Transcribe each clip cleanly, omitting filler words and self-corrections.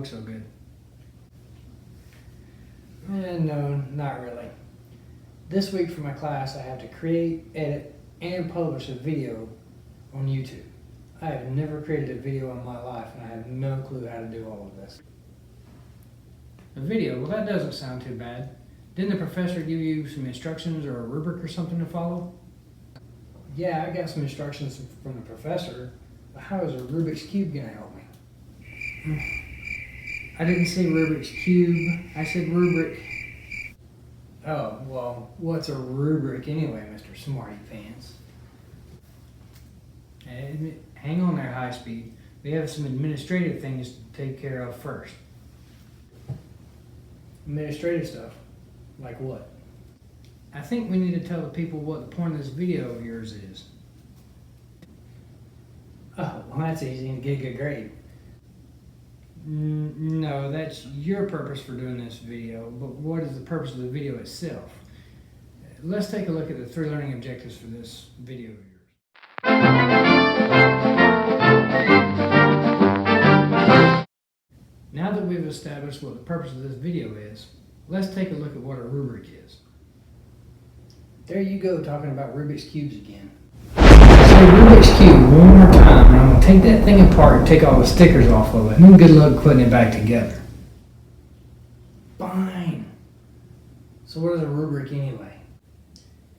look so good. No, not really. This week for my class, I have to create, edit, and publish a video on YouTube. I have never created a video in my life, and I have no clue how to do all of this. A video? Well, that doesn't sound too bad. Didn't the professor give you some instructions or a rubric or something to follow? Yeah, I got some instructions from the professor, but how is a Rubik's Cube going to help me? I didn't say Rubik's Cube, I said rubric. Oh, well, what's a rubric anyway, Mr. Smarty Pants? Hang on there, High Speed. We have some administrative things to take care of first. Administrative stuff? Like what? I think we need to tell the people what the point of this video of yours is. Oh, well, that's easy, and get a good grade. No, that's your purpose for doing this video, but what is the purpose of the video itself? Let's take a look at the 3 learning objectives for this video of yours. Now that we've established what the purpose of this video is, let's take a look at what a rubric is. There you go, talking about Rubik's Cubes again. Say Rubik's Cube one more time, and I'm going to take that thing apart and take all the stickers off of it, and then good luck putting it back together. Fine. So what is a rubric anyway?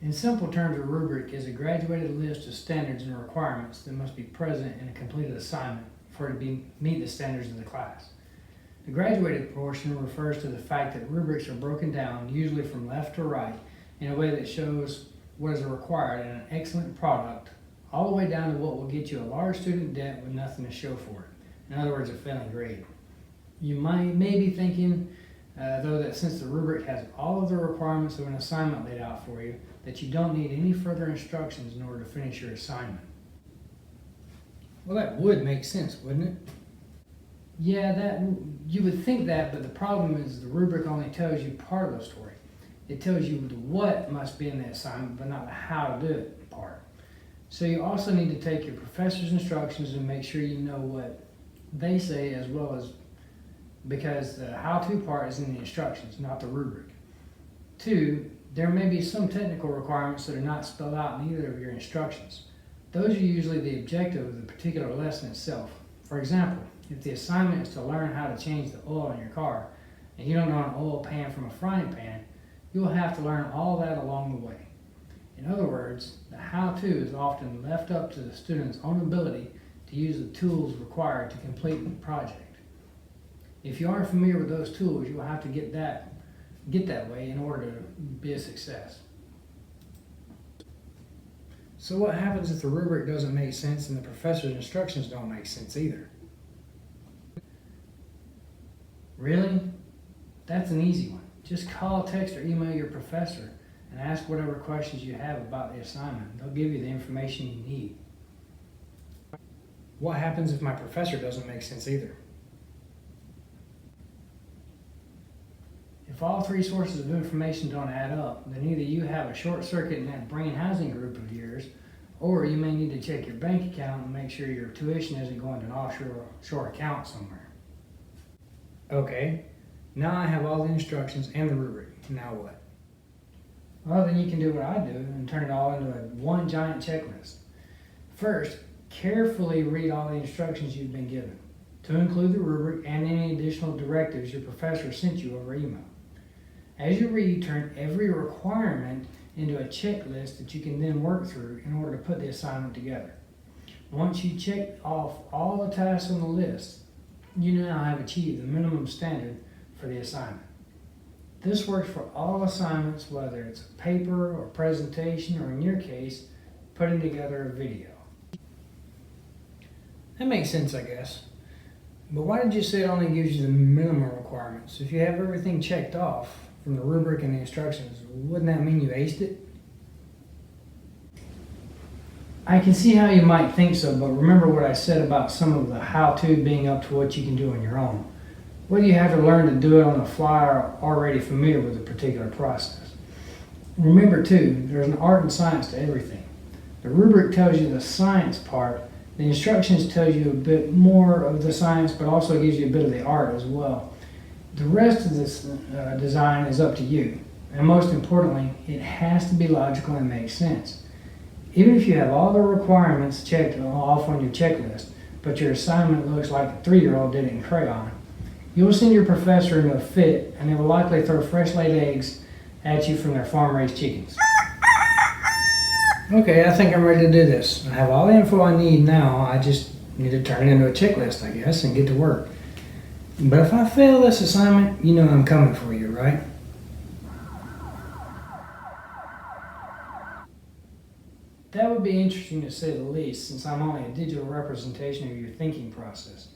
In simple terms, a rubric is a graduated list of standards and requirements that must be present in a completed assignment for it to meet the standards of the class. The graduated portion refers to the fact that rubrics are broken down, usually from left to right, in a way that shows what is required in an excellent product, all the way down to what will get you a large student debt with nothing to show for it. In other words, a failing grade. You may be thinking, though, that since the rubric has all of the requirements of an assignment laid out for you, that you don't need any further instructions in order to finish your assignment. Well, that would make sense, wouldn't it? Yeah, you would think that, but the problem is the rubric only tells you part of the story. It tells you the what must be in the assignment, but not the how to do it part. So you also need to take your professor's instructions and make sure you know what they say as well as, because the how-to part is in the instructions, not the rubric. 2, there may be some technical requirements that are not spelled out in either of your instructions. Those are usually the objective of the particular lesson itself. For example, if the assignment is to learn how to change the oil in your car, and you don't know an oil pan from a frying pan, you'll have to learn all that along the way. In other words, the how-to is often left up to the student's own ability to use the tools required to complete the project. If you aren't familiar with those tools, you'll have to get that way in order to be a success. So what happens if the rubric doesn't make sense and the professor's instructions don't make sense either? Really? That's an easy one. Just call, text, or email your professor and ask whatever questions you have about the assignment. They'll give you the information you need. What happens if my professor doesn't make sense either? If all 3 sources of information don't add up, then either you have a short circuit in that brain housing group of yours, or you may need to check your bank account and make sure your tuition isn't going to an offshore account somewhere. Okay, now I have all the instructions and the rubric. Now what? Well, then you can do what I do and turn it all into one giant checklist. First, carefully read all the instructions you've been given, to include the rubric and any additional directives your professor sent you over email. As you read, turn every requirement into a checklist that you can then work through in order to put the assignment together. Once you check off all the tasks on the list, you now have achieved the minimum standard for the assignment. This works for all assignments, whether it's a paper or presentation, or in your case, putting together a video. That makes sense, I guess. But why did you say it only gives you the minimum requirements? If you have everything checked off from the rubric and the instructions, wouldn't that mean you aced it? I can see how you might think so, but remember what I said about some of the how-to being up to what you can do on your own. Whether you have to learn to do it on the fly or already familiar with a particular process. Remember too, there's an art and science to everything. The rubric tells you the science part, The instructions tells you a bit more of the science, but also gives you a bit of the art as well. The rest of this design is up to you. And most importantly, it has to be logical and make sense. Even if you have all the requirements checked off on your checklist, but your assignment looks like a 3-year-old did it in crayon, you'll send your professor into a fit, and they will likely throw fresh laid eggs at you from their farm-raised chickens. Okay, I think I'm ready to do this. I have all the info I need now. I just need to turn it into a checklist, I guess, and get to work. But if I fail this assignment, you know I'm coming for you, right? That would be interesting to say the least, since I'm only a digital representation of your thinking process.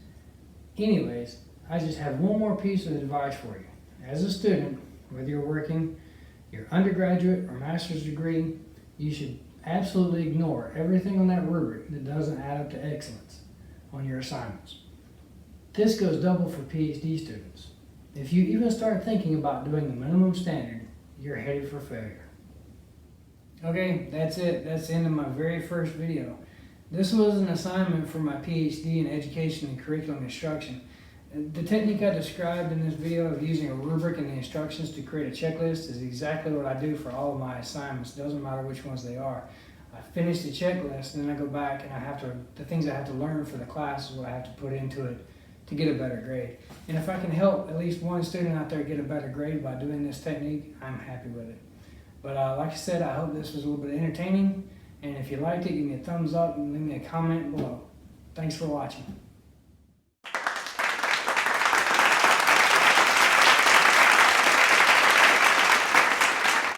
Anyways, I just have one more piece of advice for you. As a student, whether you're working your undergraduate or master's degree, you should absolutely ignore everything on that rubric that doesn't add up to excellence on your assignments. This goes double for Ph.D. students. If you even start thinking about doing the minimum standard, you're headed for failure. Okay, that's it. That's the end of my very first video. This was an assignment for my Ph.D. in Education and Curriculum Instruction. The technique I described in this video of using a rubric and the instructions to create a checklist is exactly what I do for all of my assignments. It doesn't matter which ones they are. I finish the checklist and then I go back and the things I have to learn for the class is what I have to put into it to get a better grade. And if I can help at least one student out there get a better grade by doing this technique, I'm happy with it. But like I said, I hope this was a little bit entertaining. And if you liked it, give me a thumbs up and leave me a comment below. Thanks for watching.